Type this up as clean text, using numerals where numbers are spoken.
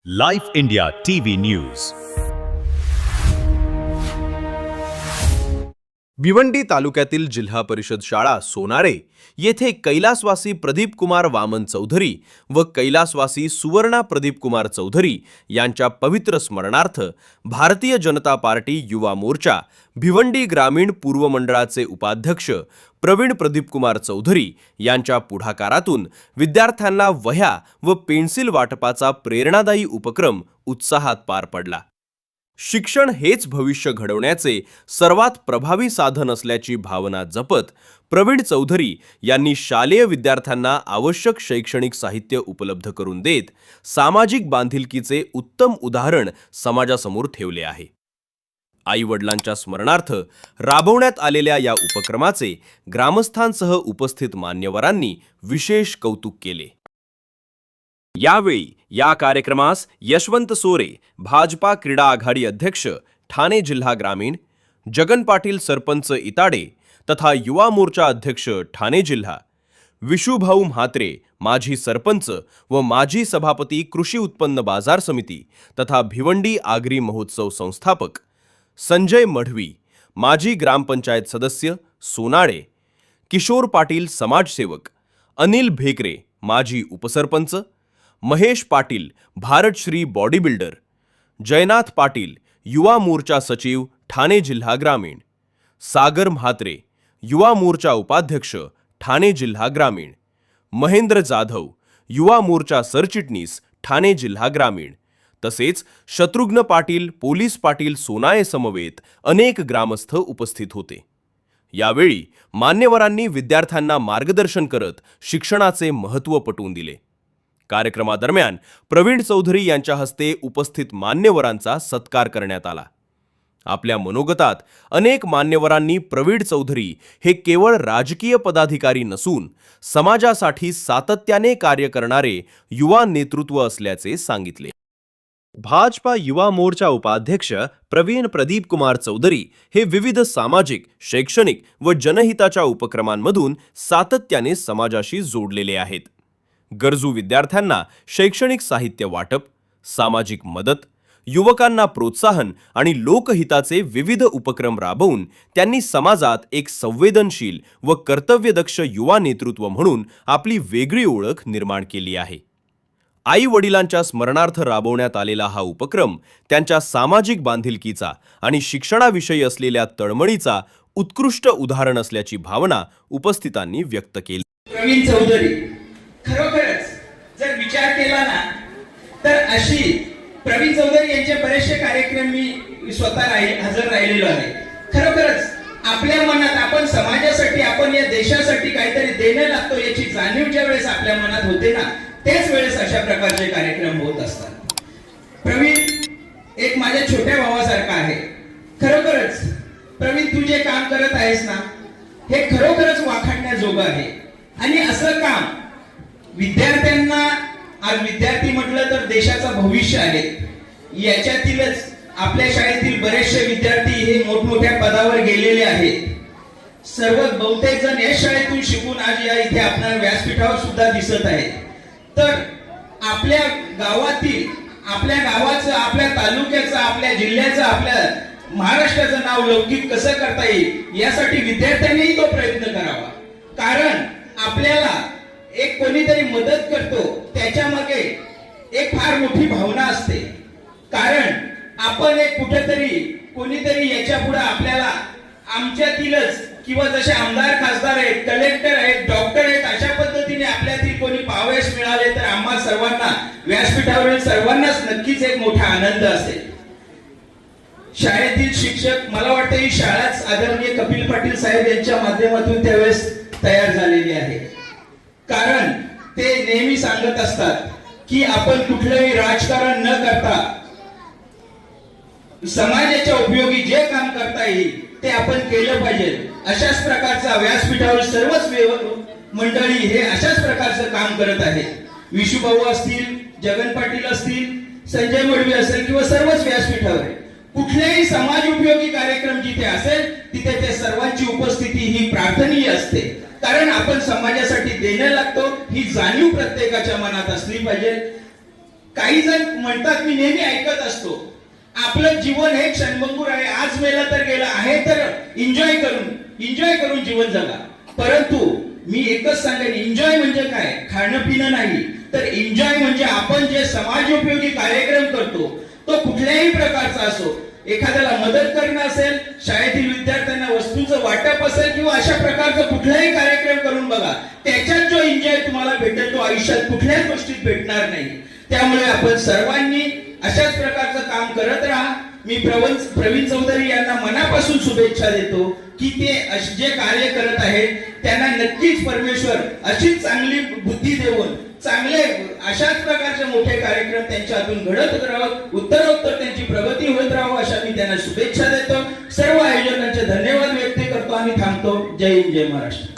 Life India TV news. Bhiwandi तालुक्यातील जिल्हा परिषद शाळा सोनारे येथे कैलासवासी प्रदीप कुमार वामन चौधरी व कैलासवासी सुवर्णा प्रदीप कुमार चौधरी यांच्या पवित्र स्मरणार्थ भारतीय जनता पार्टी युवा मोर्चा भिवंडी ग्रामीण पूर्व मंडळाचे उपाध्यक्ष प्रवीण प्रदीप कुमार चौधरी यांच्या पुढाकारातून विद्यार्थ्यांना वह्या व पेन्सिल वाटपाचा प्रेरणादायी उपक्रम उत्साहात पार पडला. शिक्षण हेच भविष्य घडवण्याचे सर्वात प्रभावी साधन असल्याची भावना जपत प्रवीण चौधरी यांनी शालेय विद्यार्थ्यांना आवश्यक शैक्षणिक साहित्य उपलब्ध करून देत सामाजिक बांधिलकीचे उत्तम उदाहरण समाजासमोर ठेवले आहे. आई-वडिलांच्या स्मरणार्थ राबवण्यात आलेल्या या उपक्रमाचे ग्रामस्थांसह उपस्थित मान्यवरांनी विशेष कौतुक केले. यावेळी या कार्यक्रमास यशवंत सोरे भाजपा क्रीडा आघाडी अध्यक्ष ठाणे जिल्हा ग्रामीण, जगन पाटील सरपंच इताडे तथा युवा मोर्चा अध्यक्ष ठाणे जिल्हा, विशुभाऊ म्हात्रे माजी सरपंच व माजी सभापती कृषी उत्पन्न बाजार समिती तथा भिवंडी आगरी महोत्सव संस्थापक, संजय मढवी माजी ग्रामपंचायत सदस्य सोनाळे, किशोर पाटील समाजसेवक, अनिल भेकरे माजी उपसरपंच, महेश पाटील भारतश्री बॉडी बिल्डर, जयनाथ पाटील युवा मोर्चा सचिव ठाणे जिल्हा ग्रामीण, सागर म्हात्रे युवा मोर्चा उपाध्यक्ष ठाणे जिल्हा ग्रामीण, महेंद्र जाधव युवा मोर्चा सरचिटणीस ठाणे जिल्हा ग्रामीण तसेच शत्रुघ्न पाटील पोलीस पाटील सोनाळे समवेत अनेक ग्रामस्थ उपस्थित होते. यावेळी मान्यवरांनी विद्यार्थ्यांना मार्गदर्शन करत शिक्षणाचे महत्त्व पटवून दिले. कार्यक्रमादरम्यान प्रवीण चौधरी यांच्या हस्ते उपस्थित मान्यवरांचा सत्कार करण्यात आला. आपल्या मनोगतात अनेक मान्यवरांनी प्रवीण चौधरी हे केवळ राजकीय पदाधिकारी नसून समाजासाठी सातत्याने कार्य करणारे युवा नेतृत्व असल्याचे सांगितले. भाजपा युवा मोर्चा उपाध्यक्ष प्रवीण प्रदीप कुमार चौधरी हे विविध सामाजिक, शैक्षणिक व जनहिताच्या उपक्रमांमधून सातत्याने समाजाशी जोडलेले आहेत. गरजू विद्यार्थ्यांना शैक्षणिक साहित्य वाटप, सामाजिक मदत, युवकांना प्रोत्साहन आणि लोकहिताचे विविध उपक्रम राबवून त्यांनी समाजात एक संवेदनशील व कर्तव्यदक्ष युवा नेतृत्व म्हणून आपली वेगळी ओळख निर्माण केली आहे. आई-वडिलांच्या स्मरणार्थ राबवण्यात आलेला हा उपक्रम त्यांच्या सामाजिक बांधिलकीचा आणि शिक्षणाविषयी असलेल्या तळमळीचा उत्कृष्ट उदाहरण असल्याची भावना उपस्थितांनी व्यक्त केली. प्रवीण चौधरी खरोखरच जर विचार केला ना तर अशी प्रवीण चौधरी यांचे बरेचसे कार्यक्रम मी स्वतः हजर राहिलेलो आहे. खरोखरच आपल्या मनात आपण समाजासाठी, आपण या देशासाठी काहीतरी देणं लागतो याची जाणीव ज्या वेळेस आपल्या मनात होते ना त्याच वेळेस अशा प्रकारचे कार्यक्रम होत असतात. प्रवीण एक माझ्या छोट्या भावासारखा आहे. खरोखरच प्रवीण तू जे काम करत आहेस ना हे खरोखरच वाखाणण्याजोगं आहे. आणि असं काम विद्यार्थ्यांना, आज विद्यार्थी म्हटलं तर देशाचं भविष्य आहे. याच्यातीलच आपल्या शाळेतील बरेचसे विद्यार्थी हे मोठमोठ्या पदावर गेलेले आहेत. सर्व बहुतेक जण या शाळेतून शिकून आज या इथे आपल्या व्यासपीठावर सुद्धा दिसत आहेत. तर आपल्या गावातील, आपल्या गावाचं, आपल्या तालुक्याचं, आपल्या जिल्ह्याचं, आपल्या महाराष्ट्राचं नाव लौकिक कसं करता येईल यासाठी विद्यार्थ्यांनीही तो प्रयत्न करावा. कारण आपल्याला एक कोणीतरी मदत करतो त्याच्या मागे एक फार मोठी भावना असते. कारण आपण एक कुठेतरी कोणीतरी याच्या पुढे आपल्याला आमच्यातीलच किंवा जसे आमदार, खासदार आहेत, कलेक्टर आहेत, डॉक्टर आहेत, अशा पद्धतीने आपल्यातील कोणी पावयास मिळाले तर आम्हा सर्वांना, व्यासपीठावरील सर्वांनाच नक्कीच एक मोठा आनंद असेल. शाळेतील शिक्षक, मला वाटतं ही शाळाच आदरणीय कपिल पाटील साहेब यांच्या माध्यमातून त्यावेळेस तयार झालेली आहे. कारण ते नेहमी सांगत असतात की आपण कुठलंही राजकारण न करता समाजाच्या उपयोगी जे काम करता येईल ते आपण केलं पाहिजे. अशाच प्रकारचा व्यासपीठावर सर्वच मंडळी हे अशाच प्रकारचं काम करत आहेत. विशुभाऊ असतील, जगन पाटील असतील, संजय मढवी असेल किंवा सर्वच व्यासपीठावर कुठलेही समाज उपयोगी कार्यक्रम जिथे असेल तिथे ते सर्वांची उपस्थिती ही प्रार्थनीय असते. कारण आपण समाजासाठी देणं लागतो ही जाणीव प्रत्येकाच्या मनात असली पाहिजे. काही जण म्हणतात, मी नेहमी ऐकत असतो, आपलं जीवन हे क्षणभंगूर आहे, आज मेला तर गेला आहे, तर एन्जॉय करून जीवन जगा. परंतु मी एकच सांगेन, एन्जॉय म्हणजे काय? खाणं पिणं नाही, तर एन्जॉय म्हणजे आपण जे समाजोपयोगी कार्यक्रम करतो तो कुठल्याही प्रकारचा असो, एखाद्याला मदत करणं असेल, शाळेतील विद्यार्थ्यांना वस्तूंचं वाटप असेल, किंवा अशा प्रकारचा कुठलाही कार्यक्रम करून बघा, त्याच्यात जो एन्जॉय तुम्हाला भेटेल तो आयुष्यात कुठल्याच गोष्टीत भेटणार नाही. त्यामुळे आपण सर्वांनी अशाच प्रकारचं काम करत राहा. मी प्रवीण चौधरी यांना मनापासून शुभेच्छा देतो की ते जे कार्य करत आहेत त्यांना नक्कीच परमेश्वर अशीच चांगली बुद्धी देऊन चांगले अशाच प्रकारचे मोठे कार्यक्रम त्यांच्या हातून घडत राहावं, उत्तरोत्तर त्यांची प्रगती होत राहावं, अशा मी त्यांना शुभेच्छा देतो. सर्व आयोजकांचे धन्यवाद व्यक्त करतो आणि थांबतो. जय हिंद, जय महाराष्ट्र.